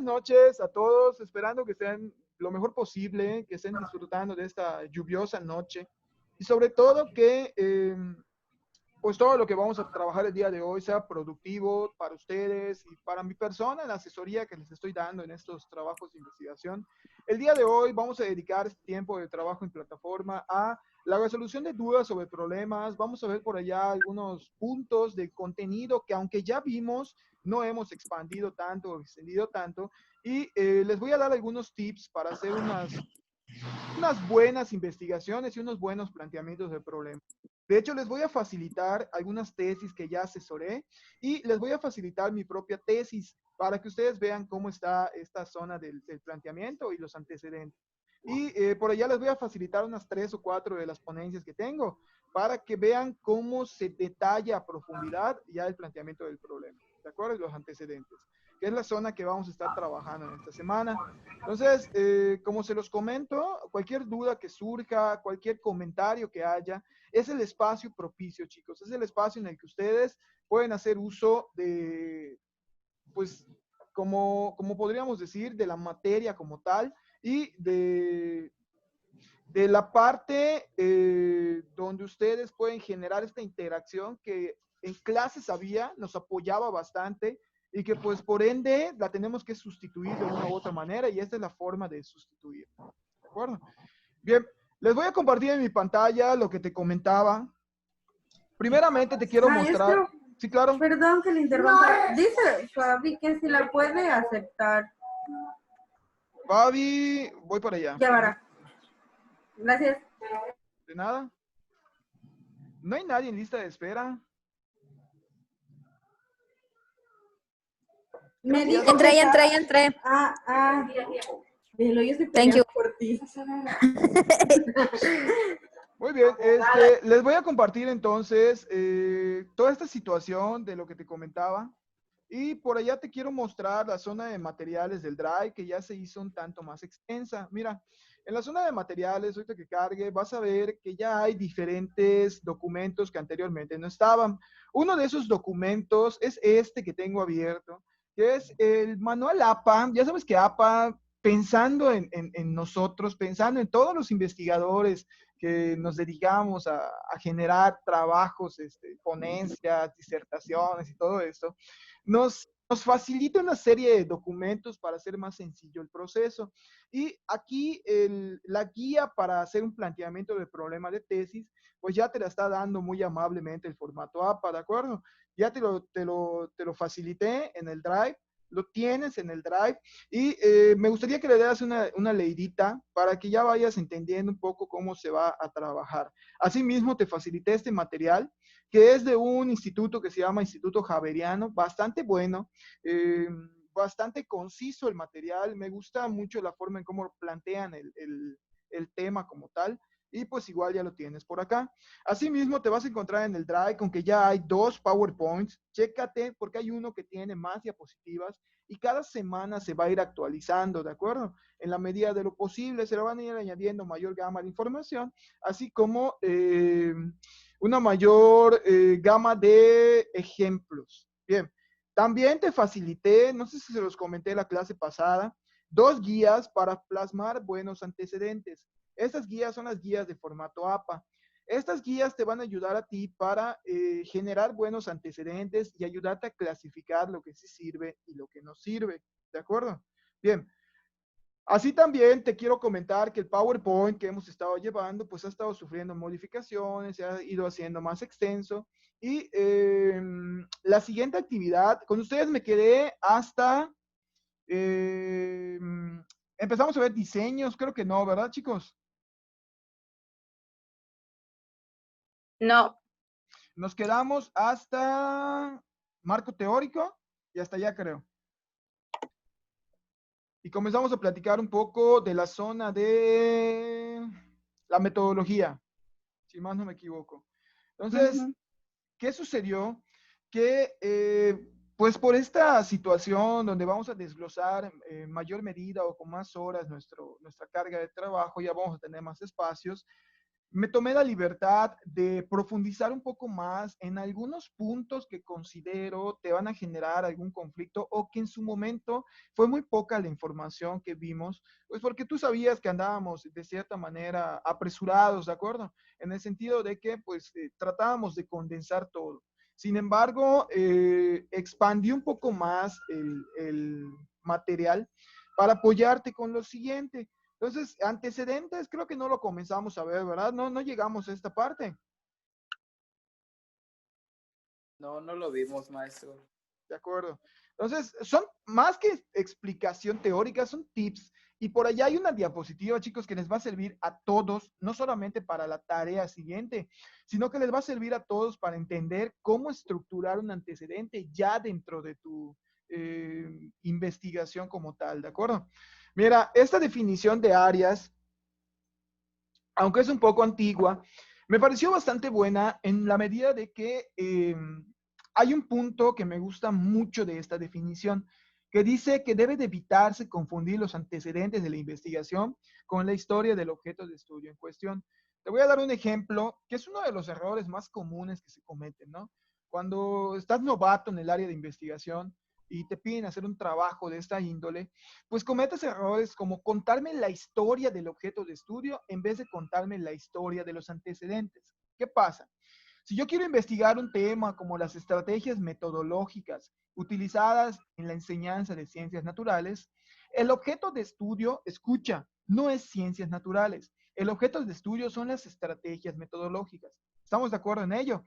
buenas noches a todos, esperando que estén lo mejor posible, que estén disfrutando de esta lluviosa noche y sobre todo que pues todo lo que vamos a trabajar el día de hoy sea productivo para ustedes y para mi persona, la asesoría que les estoy dando en estos trabajos de investigación. El día de hoy vamos a dedicar este tiempo de trabajo en plataforma a la resolución de dudas sobre problemas. Vamos a ver por allá algunos puntos de contenido que aunque ya vimos, no hemos expandido tanto o extendido tanto. Y les voy a dar algunos tips para hacer unas buenas investigaciones y unos buenos planteamientos de problemas. De hecho, les voy a facilitar algunas tesis que ya asesoré y les voy a facilitar mi propia tesis para que ustedes vean cómo está esta zona del planteamiento y los antecedentes. Y por allá les voy a facilitar unas 3 o 4 de las ponencias que tengo para que vean cómo se detalla a profundidad ya el planteamiento del problema, ¿de acuerdo? Y los antecedentes, que es la zona que vamos a estar trabajando en esta semana. Entonces, como se los comento, cualquier duda que surja, cualquier comentario que haya, es el espacio propicio, chicos. Es el espacio en el que ustedes pueden hacer uso de, pues, como podríamos decir, de la materia como tal y de la parte donde ustedes pueden generar esta interacción que en clases había, nos apoyaba bastante y que pues por ende la tenemos que sustituir de una u otra manera y esta es la forma de sustituir. ¿De acuerdo? Bien, les voy a compartir en mi pantalla lo que te comentaba. Primeramente te quiero mostrar. Maestro, Sí, claro. perdón que le interrumpa. Dice Fabi que si la puede aceptar. Fabi, voy para allá. Ya verá. Gracias. De nada. No hay nadie en lista de espera. Creo Me que ya dijo se... que Entré. Dilo, yo estoy Thank you. peleando por ti. Muy bien, les voy a compartir entonces toda esta situación de lo que te comentaba y por allá te quiero mostrar la zona de materiales del Drive que ya se hizo un tanto más extensa. Mira, en la zona de materiales, ahorita que cargue, vas a ver que ya hay diferentes documentos que anteriormente no estaban. Uno de esos documentos es este que tengo abierto, que es el manual APA. Ya sabes que APA, pensando en nosotros, pensando en todos los investigadores que nos dedicamos a generar trabajos, ponencias, disertaciones y todo esto, nos facilita una serie de documentos para hacer más sencillo el proceso. Y aquí la guía para hacer un planteamiento del problema de tesis, pues ya te la está dando muy amablemente el formato APA, ¿de acuerdo? Ya te lo facilité en el Drive, lo tienes en el Drive y me gustaría que le das una leidita para que ya vayas entendiendo un poco cómo se va a trabajar. Asimismo, te facilité este material que es de un instituto que se llama Instituto Javeriano, bastante bueno, bastante conciso el material, me gusta mucho la forma en cómo plantean el tema como tal. Y pues igual ya lo tienes por acá. Asimismo, te vas a encontrar en el Drive con que ya hay 2 PowerPoints. Chécate porque hay uno que tiene más diapositivas y cada semana se va a ir actualizando, ¿de acuerdo? En la medida de lo posible se le van a ir añadiendo mayor gama de información, así como una mayor gama de ejemplos. Bien, también te facilité, no sé si se los comenté en la clase pasada, 2 guías para plasmar buenos antecedentes. Estas guías son las guías de formato APA. Estas guías te van a ayudar a ti para generar buenos antecedentes y ayudarte a clasificar lo que sí sirve y lo que no sirve. ¿De acuerdo? Bien. Así también te quiero comentar que el PowerPoint que hemos estado llevando, pues ha estado sufriendo modificaciones, se ha ido haciendo más extenso. Y la siguiente actividad, con ustedes me quedé hasta... empezamos a ver diseños, creo que no, ¿verdad, chicos? No. Nos quedamos hasta marco teórico y hasta allá creo. Y comenzamos a platicar un poco de la zona de la metodología, si más no me equivoco. Entonces, ¿qué sucedió? Que pues por esta situación donde vamos a desglosar en mayor medida o con más horas nuestra carga de trabajo, ya vamos a tener más espacios. me tomé la libertad de profundizar un poco más en algunos puntos que considero te van a generar algún conflicto o que en su momento fue muy poca la información que vimos, pues porque tú sabías que andábamos de cierta manera apresurados, ¿de acuerdo? En el sentido de que pues tratábamos de condensar todo. Sin embargo, expandí un poco más el material para apoyarte con lo siguiente. Entonces, antecedentes, creo que no lo comenzamos a ver, ¿verdad? No, no llegamos a esta parte. No, no lo vimos, maestro. De acuerdo. Entonces, son más que explicación teórica, son tips. Y por allá hay una diapositiva, chicos, que les va a servir a todos, no solamente para la tarea siguiente, sino que les va a servir a todos para entender cómo estructurar un antecedente ya dentro de tu investigación como tal, ¿de acuerdo? Mira, esta definición de áreas, aunque es un poco antigua, me pareció bastante buena en la medida de que hay un punto que me gusta mucho de esta definición, que dice que debe de evitarse confundir los antecedentes de la investigación con la historia del objeto de estudio en cuestión. Te voy a dar un ejemplo, que es uno de los errores más comunes que se cometen, ¿no? Cuando estás novato en el área de investigación y te piden hacer un trabajo de esta índole, pues cometes errores como contarme la historia del objeto de estudio en vez de contarme la historia de los antecedentes. ¿Qué pasa? Si yo quiero investigar un tema como las estrategias metodológicas utilizadas en la enseñanza de ciencias naturales, el objeto de estudio, escucha, no es ciencias naturales. El objeto de estudio son las estrategias metodológicas. ¿Estamos de acuerdo en ello?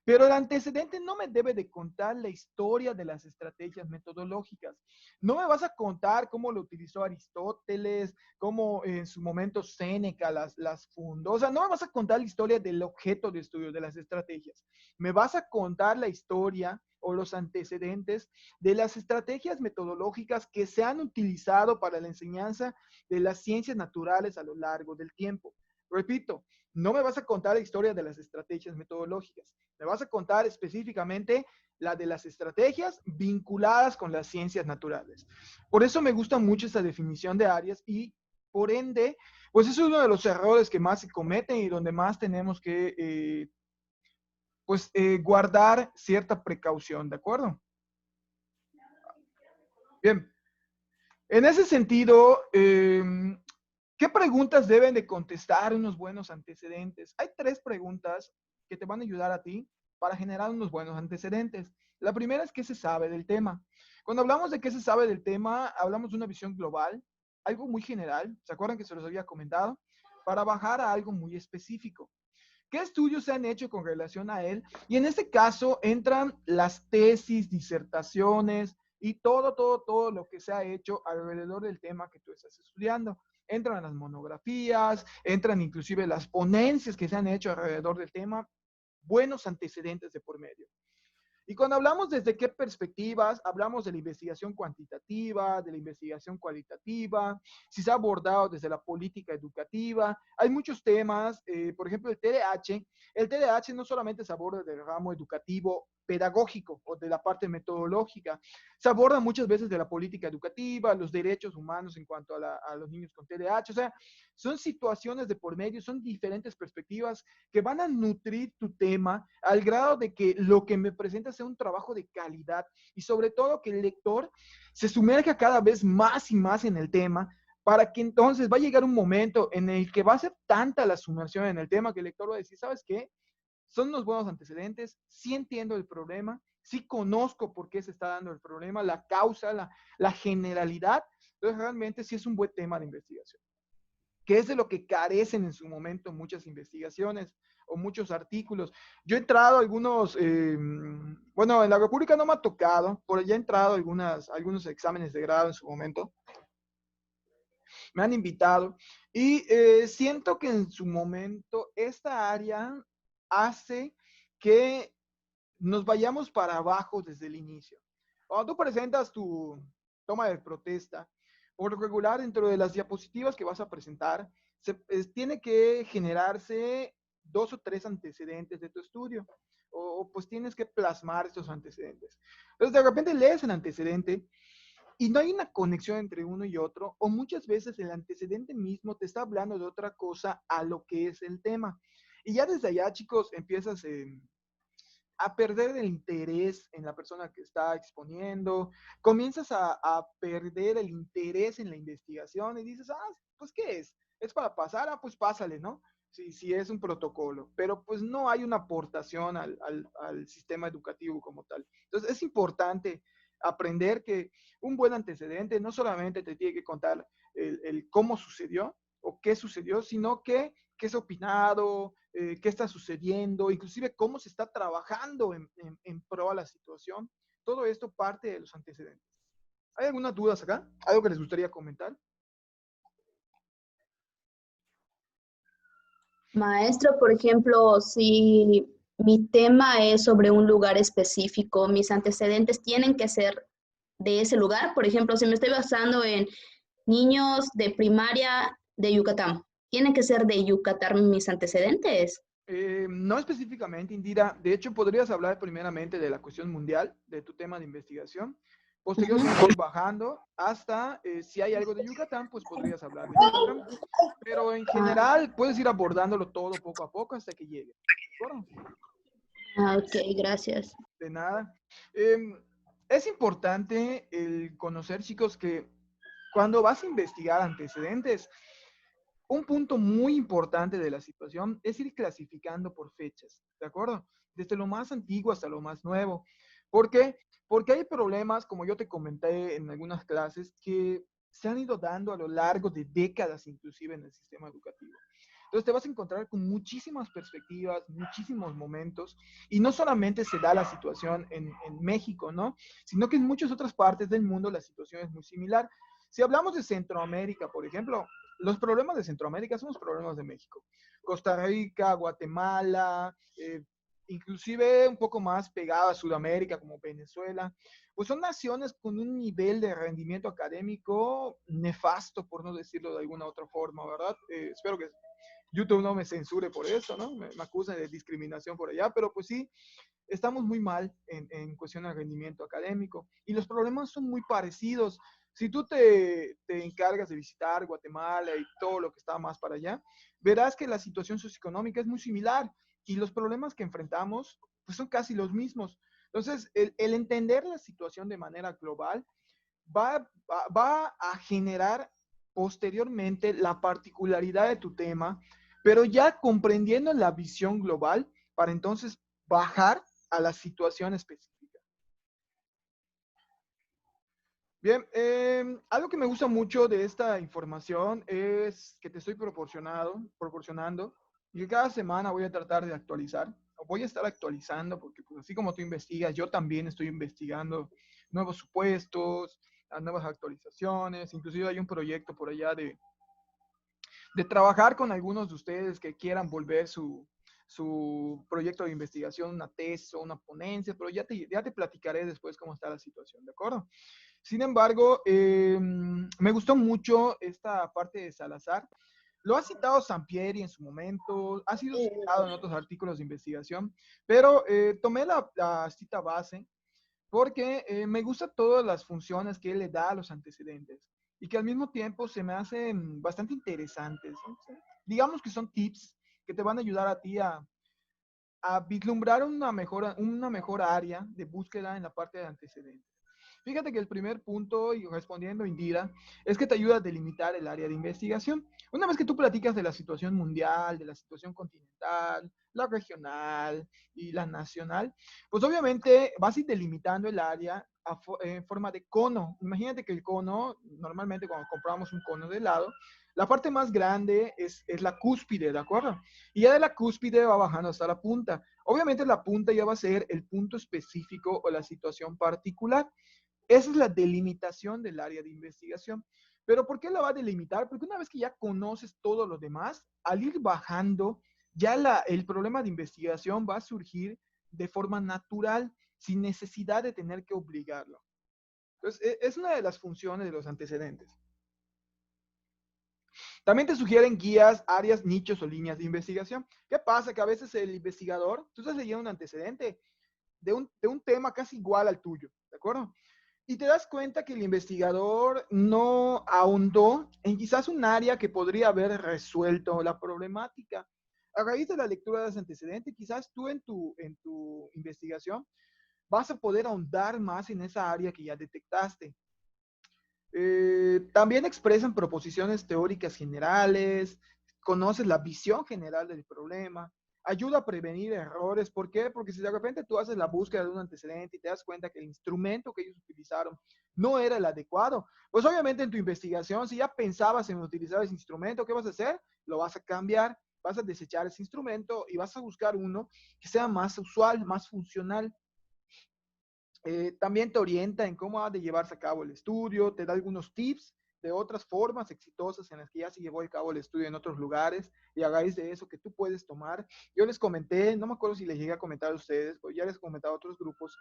Pero el antecedente no me debe de contar la historia de las estrategias metodológicas. No me vas a contar cómo lo utilizó Aristóteles, cómo en su momento Séneca las fundó. O sea, no me vas a contar la historia del objeto de estudio de las estrategias. Me vas a contar la historia o los antecedentes de las estrategias metodológicas que se han utilizado para la enseñanza de las ciencias naturales a lo largo del tiempo. Repito, no me vas a contar la historia de las estrategias metodológicas. Me vas a contar específicamente la de las estrategias vinculadas con las ciencias naturales. Por eso me gusta mucho esta definición de áreas y por ende, pues es uno de los errores que más se cometen y donde más tenemos que guardar cierta precaución, ¿de acuerdo? Bien, en ese sentido, ¿qué preguntas deben de contestar unos buenos antecedentes? Hay 3 preguntas que te van a ayudar a ti para generar unos buenos antecedentes. La primera es qué se sabe del tema. Cuando hablamos de qué se sabe del tema, hablamos de una visión global, algo muy general, ¿se acuerdan que se los había comentado? Para bajar a algo muy específico. ¿Qué estudios se han hecho con relación a él? Y en este caso entran las tesis, disertaciones y todo lo que se ha hecho alrededor del tema que tú estás estudiando. Entran las monografías, entran inclusive las ponencias que se han hecho alrededor del tema, buenos antecedentes de por medio. Y cuando hablamos desde qué perspectivas, hablamos de la investigación cuantitativa, de la investigación cualitativa, si se ha abordado desde la política educativa. Hay muchos temas, por ejemplo, el TDAH. El TDAH no solamente se aborda del ramo educativo pedagógico o de la parte metodológica, se aborda muchas veces de la política educativa, los derechos humanos en cuanto a los niños con TDAH. O sea, son situaciones de por medio, son diferentes perspectivas que van a nutrir tu tema al grado de que lo que me presenta sea un trabajo de calidad y sobre todo que el lector se sumerja cada vez más y más en el tema para que entonces va a llegar un momento en el que va a ser tanta la sumersión en el tema que el lector va a decir, ¿sabes qué? Son unos buenos antecedentes, sí entiendo el problema, sí conozco por qué se está dando el problema, la causa, la generalidad, entonces realmente sí es un buen tema de investigación, que es de lo que carecen en su momento muchas investigaciones o muchos artículos. Yo he entrado a algunos, bueno, en la República no me ha tocado, por allá he entrado a algunos exámenes de grado en su momento, me han invitado y siento que en su momento esta área hace que nos vayamos para abajo desde el inicio. Cuando tú presentas tu toma de protesta, por lo regular dentro de las diapositivas que vas a presentar, tiene que generarse 2 o 3 antecedentes de tu estudio, o pues tienes que plasmar estos antecedentes. Entonces de repente lees el antecedente y no hay una conexión entre uno y otro, o muchas veces el antecedente mismo te está hablando de otra cosa a lo que es el tema. Y ya desde allá, chicos, empiezas a perder el interés en la persona que está exponiendo, comienzas a perder el interés en la investigación y dices, pues ¿qué es? ¿Es para pasar? Pues pásale, ¿no? Si es un protocolo, pero pues no hay una aportación al sistema educativo como tal. Entonces es importante aprender que un buen antecedente no solamente te tiene que contar el cómo sucedió o qué sucedió, sino que qué es opinado, qué está sucediendo, inclusive cómo se está trabajando en pro a la situación. Todo esto parte de los antecedentes. ¿Hay algunas dudas acá? ¿Algo que les gustaría comentar? Maestro, por ejemplo, si mi tema es sobre un lugar específico, mis antecedentes tienen que ser de ese lugar. Por ejemplo, si me estoy basando en niños de primaria de Yucatán, ¿tienen que ser de Yucatán mis antecedentes? No específicamente, Indira. De hecho, podrías hablar primeramente de la cuestión mundial, de tu tema de investigación. Posteriormente ir bajando hasta, si hay algo de Yucatán, pues podrías hablar de Yucatán. Pero en general, puedes ir abordándolo todo poco a poco hasta que llegue. ¿De acuerdo? Ok, gracias. De nada. Es importante el conocer, chicos, que cuando vas a investigar antecedentes, un punto muy importante de la situación es ir clasificando por fechas, ¿de acuerdo? Desde lo más antiguo hasta lo más nuevo. ¿Por qué? Porque hay problemas, como yo te comenté en algunas clases, que se han ido dando a lo largo de décadas, inclusive en el sistema educativo. Entonces te vas a encontrar con muchísimas perspectivas, muchísimos momentos, y no solamente se da la situación en México, ¿no? Sino que en muchas otras partes del mundo la situación es muy similar. Si hablamos de Centroamérica, por ejemplo, los problemas de Centroamérica son los problemas de México. Costa Rica, Guatemala, inclusive un poco más pegado a Sudamérica como Venezuela, pues son naciones con un nivel de rendimiento académico nefasto, por no decirlo de alguna otra forma, ¿verdad? Espero que YouTube no me censure por eso, ¿no? Me acusen de discriminación por allá, pero pues sí, estamos muy mal en cuestión de rendimiento académico y los problemas son muy parecidos. Si tú te encargas de visitar Guatemala y todo lo que está más para allá, verás que la situación socioeconómica es muy similar y los problemas que enfrentamos pues son casi los mismos. Entonces, el entender la situación de manera global va a generar posteriormente la particularidad de tu tema, pero ya comprendiendo la visión global para entonces bajar a la situación específica. Bien, algo que me gusta mucho de esta información es que te estoy proporcionando y que cada semana voy a tratar de actualizar. Voy a estar actualizando porque pues, así como tú investigas, yo también estoy investigando nuevos supuestos, nuevas actualizaciones. Inclusive hay un proyecto por allá de trabajar con algunos de ustedes que quieran volver su proyecto de investigación, una tesis o una ponencia, pero ya te platicaré después cómo está la situación, ¿de acuerdo? Sin embargo, me gustó mucho esta parte de Salazar. Lo ha citado Sampieri en su momento, ha sido citado en otros artículos de investigación, pero tomé la cita base porque me gustan todas las funciones que él le da a los antecedentes y que al mismo tiempo se me hacen bastante interesantes, ¿no? Digamos que son tips que te van a ayudar a ti a vislumbrar una mejor área de búsqueda en la parte de antecedentes. Fíjate que el primer punto, y respondiendo a Indira, es que te ayuda a delimitar el área de investigación. Una vez que tú platicas de la situación mundial, de la situación continental, la regional y la nacional, pues obviamente vas a ir delimitando el área en forma de cono. Imagínate que el cono, normalmente cuando compramos un cono de helado, la parte más grande es la cúspide, ¿de acuerdo? Y ya de la cúspide va bajando hasta la punta. Obviamente la punta ya va a ser el punto específico o la situación particular. Esa es la delimitación del área de investigación. Pero ¿por qué la va a delimitar? Porque una vez que ya conoces todo lo demás, al ir bajando, ya el problema de investigación va a surgir de forma natural, sin necesidad de tener que obligarlo. Entonces, es una de las funciones de los antecedentes. También te sugieren guías, áreas, nichos o líneas de investigación. ¿Qué pasa? Que a veces el investigador, tú estás leyendo un antecedente de un tema casi igual al tuyo, ¿de acuerdo? Y te das cuenta que el investigador no ahondó en quizás un área que podría haber resuelto la problemática. A raíz de la lectura de los antecedentes, quizás tú en tu investigación vas a poder ahondar más en esa área que ya detectaste. También expresan proposiciones teóricas generales, conoces la visión general del problema, ayuda a prevenir errores. ¿Por qué? Porque si de repente tú haces la búsqueda de un antecedente y te das cuenta que el instrumento que ellos utilizaron no era el adecuado, pues obviamente en tu investigación, si ya pensabas en utilizar ese instrumento, ¿qué vas a hacer? Lo vas a cambiar, vas a desechar ese instrumento y vas a buscar uno que sea más usual, más funcional. También te orienta en cómo ha de llevarse a cabo el estudio, te da algunos tips de otras formas exitosas en las que ya se llevó a cabo el estudio en otros lugares y a raíz de eso que tú puedes tomar. Yo les comenté, no me acuerdo si les llegué a comentar a ustedes, o ya les he comentado a otros grupos,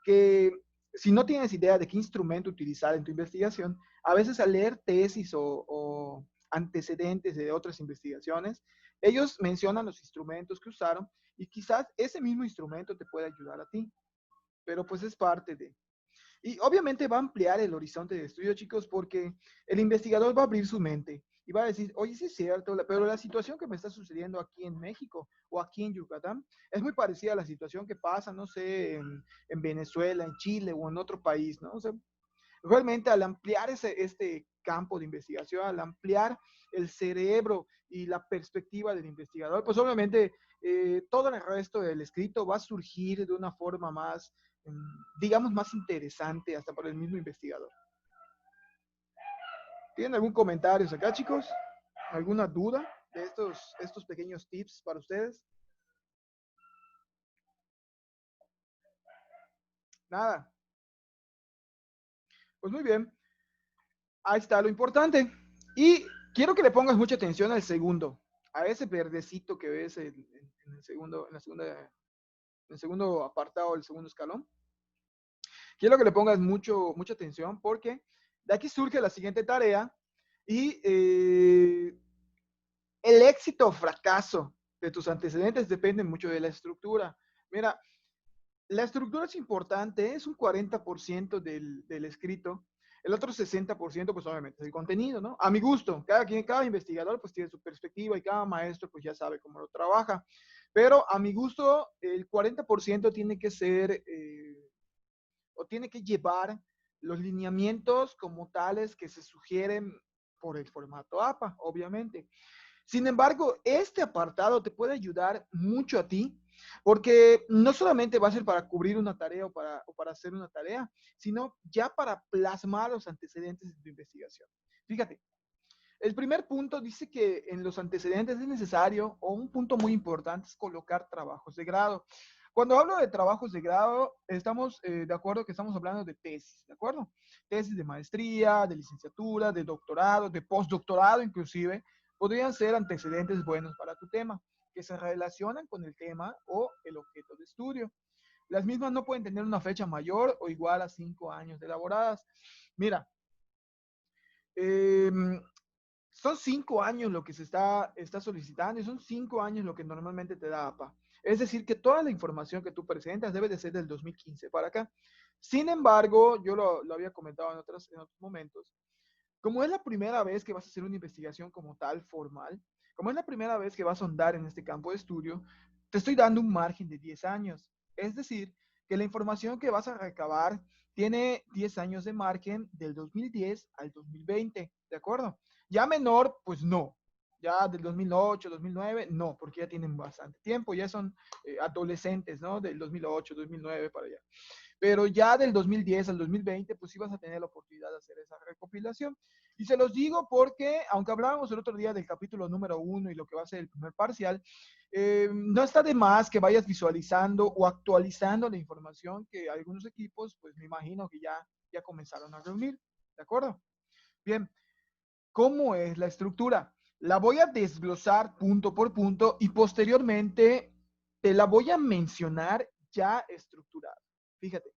que si no tienes idea de qué instrumento utilizar en tu investigación, a veces al leer tesis o antecedentes de otras investigaciones, ellos mencionan los instrumentos que usaron y quizás ese mismo instrumento te puede ayudar a ti, pero pues es parte de. Y obviamente va a ampliar el horizonte de estudio, chicos, porque el investigador va a abrir su mente y va a decir, oye, sí es cierto, pero la situación que me está sucediendo aquí en México o aquí en Yucatán es muy parecida a la situación que pasa, no sé, en Venezuela, en Chile o en otro país, ¿no? O sea, realmente al ampliar este campo de investigación, al ampliar el cerebro y la perspectiva del investigador, pues obviamente todo el resto del escrito va a surgir de una forma más, digamos, más interesante hasta para el mismo investigador. ¿Tienen algún comentario acá, chicos? ¿Alguna duda de estos pequeños tips para ustedes? Nada. Pues muy bien. Ahí está lo importante. Y quiero que le pongas mucha atención al segundo, a ese verdecito que ves en el segundo, en el segundo apartado, el segundo escalón. Quiero que le pongas mucha atención porque de aquí surge la siguiente tarea y el éxito o fracaso de tus antecedentes depende mucho de la estructura. Mira, la estructura es importante, es un 40% del escrito. El otro 60%, pues obviamente, es el contenido, ¿no? A mi gusto, cada investigador pues tiene su perspectiva y cada maestro pues ya sabe cómo lo trabaja. Pero a mi gusto, el 40% tiene que ser, o tiene que llevar los lineamientos como tales que se sugieren por el formato APA, obviamente. Sin embargo, este apartado te puede ayudar mucho a ti, porque no solamente va a ser para cubrir una tarea o para hacer una tarea, sino ya para plasmar los antecedentes de tu investigación. Fíjate, el primer punto dice que en los antecedentes es necesario, o un punto muy importante, es colocar trabajos de grado. Cuando hablo de trabajos de grado, estamos de acuerdo que estamos hablando de tesis, ¿de acuerdo? Tesis de maestría, de licenciatura, de doctorado, de postdoctorado inclusive, podrían ser antecedentes buenos para tu tema, que se relacionan con el tema o el objeto de estudio. Las mismas no pueden tener una fecha mayor o igual a 5 años de elaboradas. Mira, eh, son 5 años lo que se está solicitando y son 5 años lo que normalmente te da APA. Es decir, que toda la información que tú presentas debe de ser del 2015 para acá. Sin embargo, yo lo había comentado en otros momentos, como es la primera vez que vas a hacer una investigación como tal, formal, como es la primera vez que vas a ahondar en este campo de estudio, te estoy dando un margen de 10 años. Es decir, que la información que vas a recabar tiene 10 años de margen del 2010 al 2020, ¿de acuerdo? Ya menor, pues no. Ya del 2008, 2009, no, porque ya tienen bastante tiempo, ya son adolescentes, ¿no? Del 2008, 2009 para allá. Pero ya del 2010 al 2020, pues sí vas a tener la oportunidad de hacer esa recopilación. Y se los digo porque, aunque hablábamos el otro día del capítulo número 1 y lo que va a ser el primer parcial, no está de más que vayas visualizando o actualizando la información que algunos equipos, pues me imagino que ya comenzaron a reunir. ¿De acuerdo? Bien, ¿cómo es la estructura? La voy a desglosar punto por punto y posteriormente te la voy a mencionar ya estructurada. Fíjate,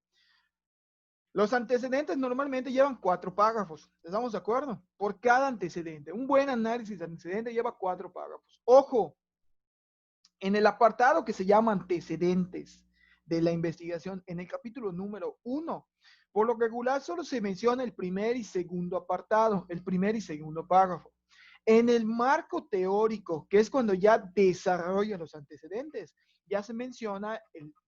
los antecedentes normalmente llevan 4 párrafos. ¿Estamos de acuerdo? Por cada antecedente. Un buen análisis de antecedente lleva 4 párrafos. Ojo, en el apartado que se llama antecedentes de la investigación, en el capítulo número 1, Por lo regular solo se menciona el primer y segundo apartado, el primer y segundo párrafo. En el marco teórico, que es cuando ya desarrolla los antecedentes, ya se menciona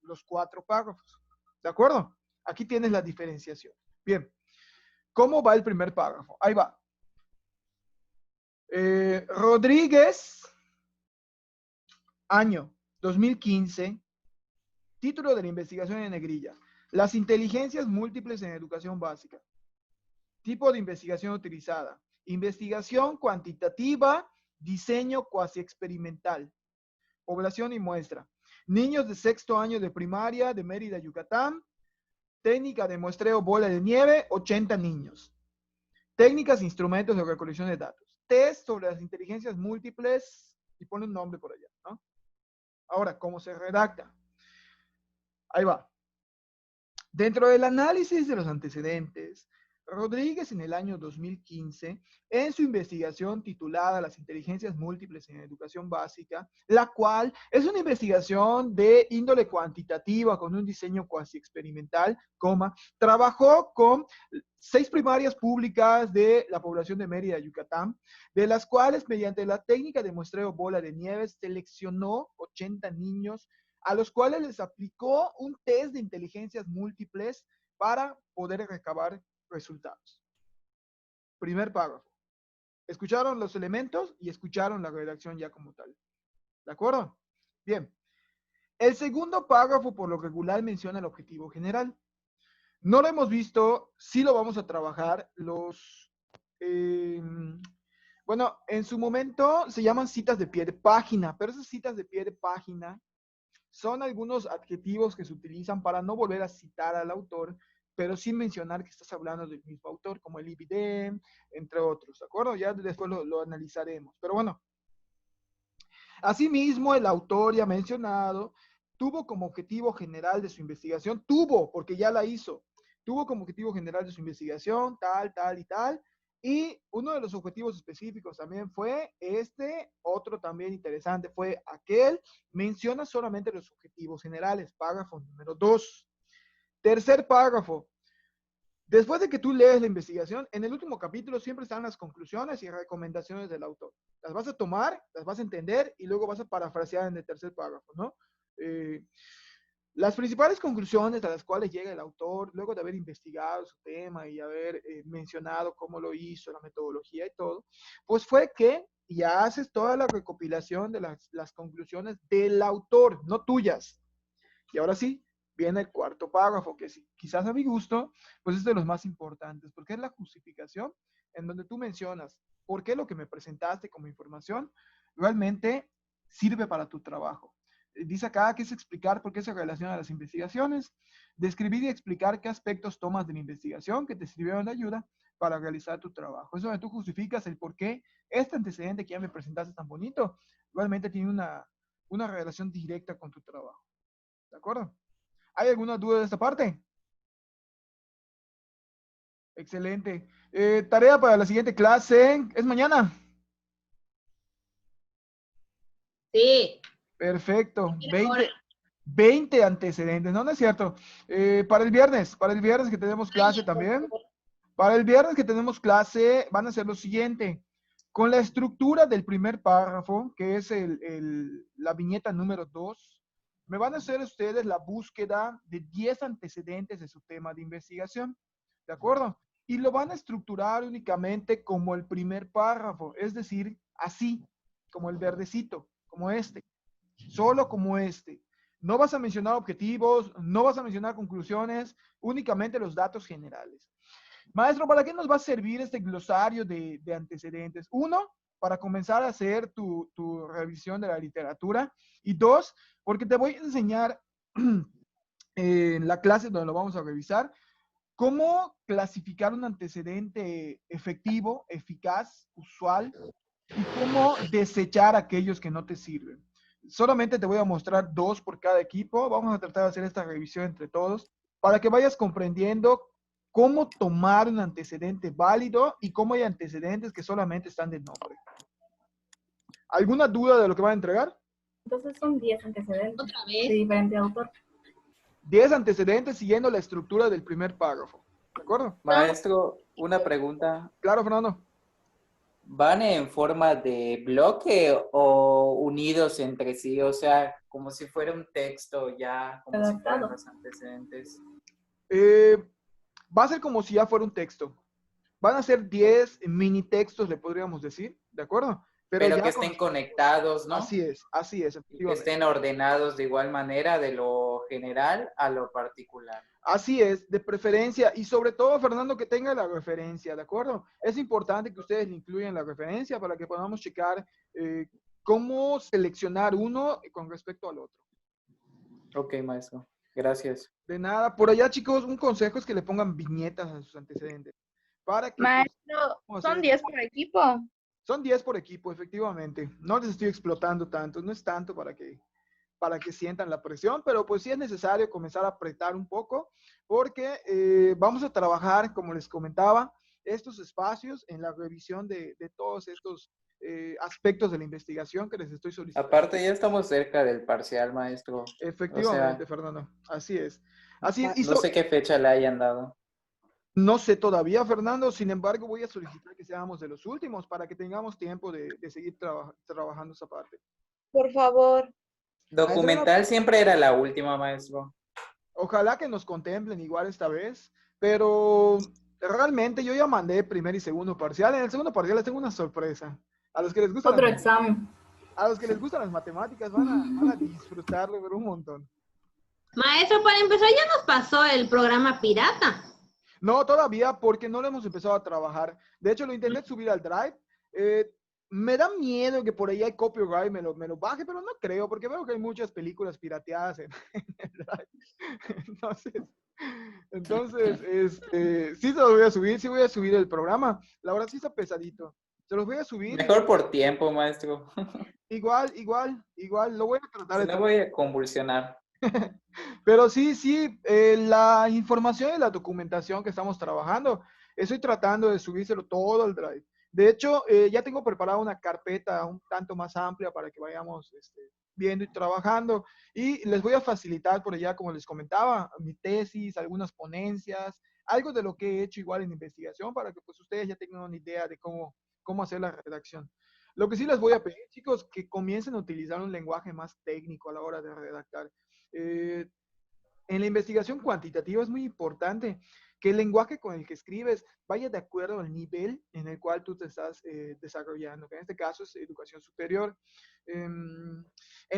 los 4 párrafos. ¿De acuerdo? Aquí tienes la diferenciación. Bien. ¿Cómo va el primer párrafo? Ahí va. Rodríguez, año 2015, título de la investigación en negrilla. Las inteligencias múltiples en educación básica. Tipo de investigación utilizada. Investigación cuantitativa, diseño cuasi experimental. Población y muestra. Niños de 6º año de primaria de Mérida, Yucatán. Técnica de muestreo bola de nieve, 80 niños. Técnicas e instrumentos de recolección de datos. Test sobre las inteligencias múltiples, y pone un nombre por allá, ¿no? Ahora, ¿cómo se redacta? Ahí va. Dentro del análisis de los antecedentes, Rodríguez en el año 2015, en su investigación titulada Las inteligencias múltiples en educación básica, la cual es una investigación de índole cuantitativa con un diseño cuasi experimental, trabajó con 6 primarias públicas de la población de Mérida, Yucatán, de las cuales mediante la técnica de muestreo bola de nieve seleccionó 80 niños a los cuales les aplicó un test de inteligencias múltiples para poder recabar resultados. Primer párrafo. Escucharon los elementos y escucharon la redacción ya como tal. ¿De acuerdo? Bien. El segundo párrafo por lo regular menciona el objetivo general. No lo hemos visto, sí lo vamos a trabajar. Bueno, en su momento se llaman citas de pie de página, pero esas citas de pie de página son algunos adjetivos que se utilizan para no volver a citar al autor, pero sin mencionar que estás hablando del mismo autor, como el IBD, entre otros, ¿de acuerdo? Ya después lo analizaremos. Pero bueno, asimismo, el autor ya mencionado tuvo como objetivo general de su investigación, porque ya la hizo, tuvo como objetivo general de su investigación, tal, tal y tal, y uno de los objetivos específicos también fue otro también interesante fue aquel, menciona solamente los objetivos generales, párrafo número 2. Tercer párrafo. Después de que tú lees la investigación, en el último capítulo siempre están las conclusiones y recomendaciones del autor. Las vas a tomar, las vas a entender y luego vas a parafrasear en el tercer párrafo, ¿no? Las principales conclusiones a las cuales llega el autor, luego de haber investigado su tema y haber mencionado cómo lo hizo, la metodología y todo, pues fue que ya haces toda la recopilación de las conclusiones del autor, no tuyas. Y ahora sí, viene el cuarto párrafo, que quizás a mi gusto, pues es de los más importantes, porque es la justificación en donde tú mencionas por qué lo que me presentaste como información realmente sirve para tu trabajo. Dice acá que es explicar por qué se relacionan las investigaciones, describir y explicar qué aspectos tomas de la investigación que te sirvieron de ayuda para realizar tu trabajo. Eso donde tú justificas el por qué este antecedente que ya me presentaste tan bonito realmente tiene una relación directa con tu trabajo. ¿De acuerdo? ¿Hay alguna duda de esta parte? Excelente. Tarea para la siguiente clase. ¿Es mañana? Sí. Perfecto. 20 antecedentes. No, no es cierto. Para el viernes que tenemos clase también. Para el viernes que tenemos clase van a ser lo siguiente. Con la estructura del primer párrafo, que es la viñeta número 2, me van a hacer ustedes la búsqueda de 10 antecedentes de su tema de investigación. ¿De acuerdo? Y lo van a estructurar únicamente como el primer párrafo, es decir, así, como el verdecito, como este, solo como este. No vas a mencionar objetivos, no vas a mencionar conclusiones, únicamente los datos generales. Maestro, ¿para qué nos va a servir este glosario de antecedentes? Uno, para comenzar a hacer tu revisión de la literatura. Y dos, porque te voy a enseñar en la clase donde lo vamos a revisar, cómo clasificar un antecedente efectivo, eficaz, usual, y cómo desechar aquellos que no te sirven. Solamente te voy a mostrar 2 por cada equipo. Vamos a tratar de hacer esta revisión entre todos para que vayas comprendiendo cómo tomar un antecedente válido y cómo hay antecedentes que solamente están de nombre. ¿Alguna duda de lo que van a entregar? Entonces son 10 antecedentes. Otra vez. De diferente autor. 10 antecedentes siguiendo la estructura del primer párrafo. ¿De acuerdo? Maestro, una pregunta. Claro, Fernando. ¿Van en forma de bloque o unidos entre sí? O sea, como si fuera un texto ya, como si fueran Adaptado. los antecedentes. Eh, Va a ser como si ya fuera un texto. Van a ser 10 mini textos, le podríamos decir, ¿de acuerdo? Pero Pero que ya con... estén conectados, ¿no? Así es, Y que efectivamente. estén ordenados de igual manera de lo general a lo particular. Así es, de preferencia y sobre todo, Fernando, que tenga la referencia, ¿de acuerdo? Es importante que ustedes le incluyan la referencia para que podamos checar cómo seleccionar uno con respecto al otro. Ok, maestro. Gracias. De nada, por allá, chicos, un consejo es que le pongan viñetas a sus antecedentes para que pues, Maestro, podamos son hacer 10 por equipo. Son 10 por equipo, efectivamente. No les estoy explotando tanto, no es tanto para que sientan la presión, pero pues sí es necesario comenzar a apretar un poco porque vamos a trabajar, como les comentaba, estos espacios en la revisión de todos estos aspectos de la investigación que les estoy solicitando. Aparte, ya estamos cerca del parcial, maestro. O Efectivamente, sea, Fernando, así es. Así es. no sé qué fecha le hayan dado. No sé todavía, Fernando, sin embargo voy a solicitar que seamos de los últimos para que tengamos tiempo de seguir trabajando esa parte. Por favor. Documental siempre era la última, maestro. Ojalá que nos contemplen igual esta vez, pero realmente yo ya mandé primer y segundo parcial. En el segundo parcial les tengo una sorpresa. A los que les gustan Otro las, examen. a los que les gustan las matemáticas van a disfrutarlo pero un montón. Maestro, para empezar ya nos pasó el programa pirata. No, todavía porque no lo hemos empezado a trabajar. De hecho, lo intenté subir al Drive. Eh, Me da miedo que por ahí hay copyright, me lo baje, pero no creo, porque veo que hay muchas películas pirateadas en el Drive. Entonces, sí se los voy a subir, sí voy a subir el programa. La verdad sí está pesadito. Se los voy a subir. Mejor por tiempo, maestro. Igual, lo voy a tratar Si de no voy a convulsionar. Pero sí, la información y la documentación que estamos trabajando, estoy tratando de subírselo todo al Drive. De hecho, ya tengo preparada una carpeta un tanto más amplia para que vayamos viendo y trabajando. Y les voy a facilitar por allá, como les comentaba, mi tesis, algunas ponencias, algo de lo que he hecho igual en investigación para que pues ustedes ya tengan una idea de cómo hacer la redacción. Lo que sí les voy a pedir, chicos, que comiencen a utilizar un lenguaje más técnico a la hora de redactar. Eh, en la investigación cuantitativa es muy importante que el lenguaje con el que escribes vaya de acuerdo al nivel en el cual tú te estás desarrollando, que en este caso es educación superior. En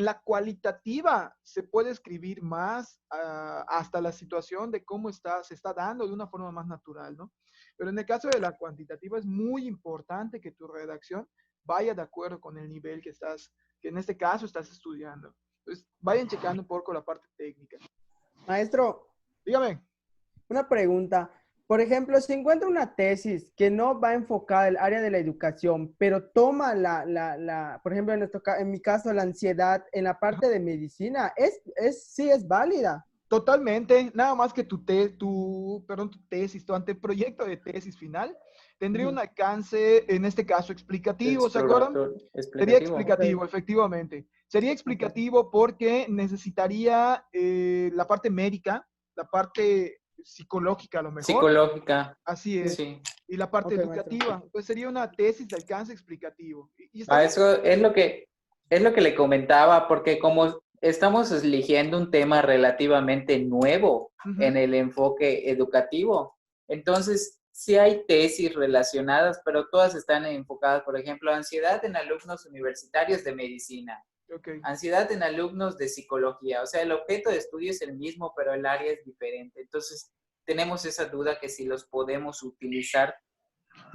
la cualitativa se puede escribir más hasta la situación de cómo se está dando de una forma más natural, ¿no? Pero en el caso de la cuantitativa es muy importante que tu redacción vaya de acuerdo con el nivel que en este caso estás estudiando. Entonces, vayan checando un poco la parte técnica. Maestro, Dígame. una pregunta. Por ejemplo, si encuentra una tesis que no va enfocada al área de la educación, pero toma por ejemplo, en mi caso, la ansiedad en la parte de medicina, sí es válida. Totalmente, nada más que tu tesis, tu anteproyecto de tesis final, tendría un alcance, en este caso, explicativo, ¿se acuerdan? Sería explicativo, efectivamente. Sería explicativo porque necesitaría la parte médica, la parte psicológica a lo mejor. Psicológica. Así es. Sí. Y la parte Ok, educativa. maestro. Pues sería una tesis de alcance explicativo. Eso es lo que le comentaba, porque como estamos eligiendo un tema relativamente nuevo en el enfoque educativo, entonces sí hay tesis relacionadas, pero todas están enfocadas, por ejemplo, ansiedad en alumnos universitarios de medicina, Okay. ansiedad en alumnos de psicología. O sea, el objeto de estudio es el mismo, pero el área es diferente. Entonces, tenemos esa duda que si los podemos utilizar.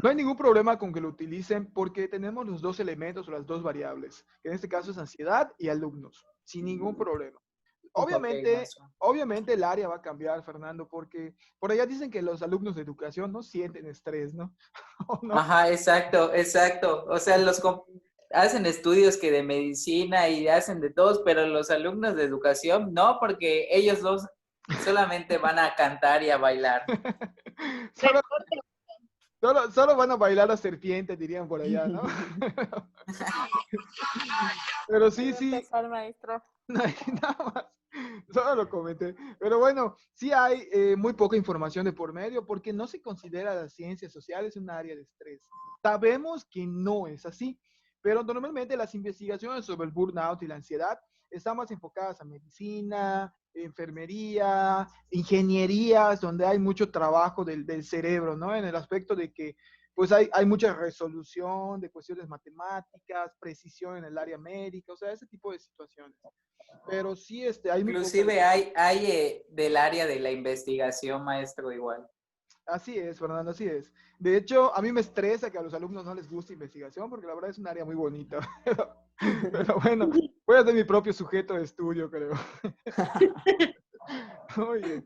No hay ningún problema con que lo utilicen porque tenemos los dos elementos o las dos variables, que en este caso es ansiedad y alumnos, sin ningún problema. Obviamente el área va a cambiar, Fernando, porque por allá dicen que los alumnos de educación no sienten estrés, ¿no? ¿No? Ajá, exacto. O sea, hacen estudios que de medicina y hacen de todos, pero los alumnos de educación no, porque ellos dos solamente van a cantar y a bailar. Solo van a bailar a serpiente, dirían por allá, ¿no? Pero sí. Empezar, maestro. No hay nada más. Solo lo comenté. Pero bueno, sí hay muy poca información de por medio porque no se considera las ciencias sociales un área de estrés. Sabemos que no es así, pero normalmente las investigaciones sobre el burnout y la ansiedad están más enfocadas a medicina, enfermería, ingenierías, donde hay mucho trabajo del cerebro, ¿no? En el aspecto de que pues hay mucha resolución de cuestiones matemáticas, precisión en el área médica, o sea, ese tipo de situaciones. Pero sí, hay muy poca. Inclusive hay del área de la investigación, maestro, igual. Así es, Fernando, así es. De hecho, a mí me estresa que a los alumnos no les guste investigación, porque la verdad es un área muy bonita. Pero bueno, voy a ser mi propio sujeto de estudio, creo. Oye,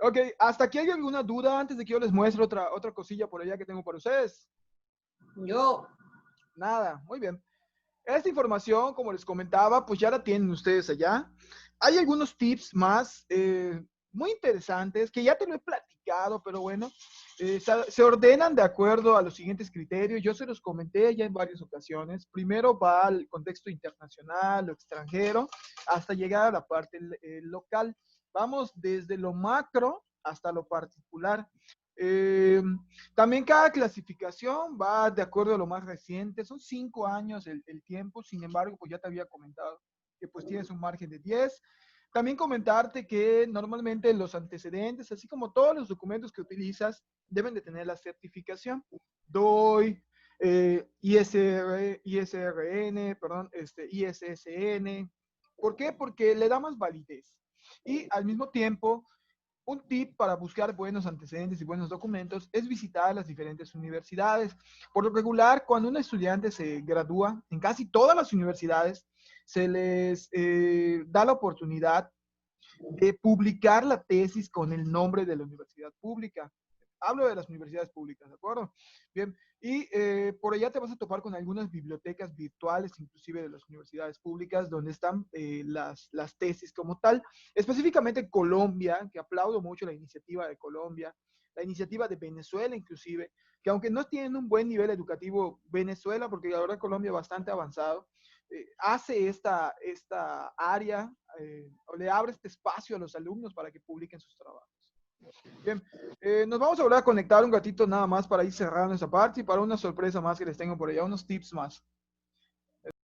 ok, ¿hasta aquí hay alguna duda antes de que yo les muestre otra cosilla por allá que tengo para ustedes? Yo. Nada, muy bien. Esta información, como les comentaba, pues ya la tienen ustedes allá. Hay algunos tips más muy interesantes que ya te lo he platicado, pero bueno, se ordenan de acuerdo a los siguientes criterios. Yo se los comenté ya en varias ocasiones. Primero va al contexto internacional o extranjero hasta llegar a la parte local. Vamos desde lo macro hasta lo particular. Eh, También cada clasificación va de acuerdo a lo más reciente. Son 5 años el tiempo. Sin embargo, pues ya te había comentado que pues tienes un margen de 10. También comentarte que normalmente los antecedentes, así como todos los documentos que utilizas, deben de tener la certificación. DOI, ISRN, perdón, ISSN. ¿Por qué? Porque le da más validez. Y al mismo tiempo, un tip para buscar buenos antecedentes y buenos documentos es visitar las diferentes universidades. Por lo regular, cuando un estudiante se gradúa, en casi todas las universidades, se les da la oportunidad de publicar la tesis con el nombre de la universidad pública. Hablo de las universidades públicas, ¿de acuerdo? Bien, y por allá te vas a topar con algunas bibliotecas virtuales, inclusive de las universidades públicas, donde están las tesis como tal. Específicamente en Colombia, que aplaudo mucho la iniciativa de Colombia, la iniciativa de Venezuela inclusive, que aunque no tienen un buen nivel educativo Venezuela, porque la verdad Colombia es bastante avanzado, hace esta área o le abre este espacio a los alumnos para que publiquen sus trabajos. Bien, nos vamos a volver a conectar un gatito nada más para ir cerrando esa parte y para una sorpresa más que les tengo por allá, unos tips más.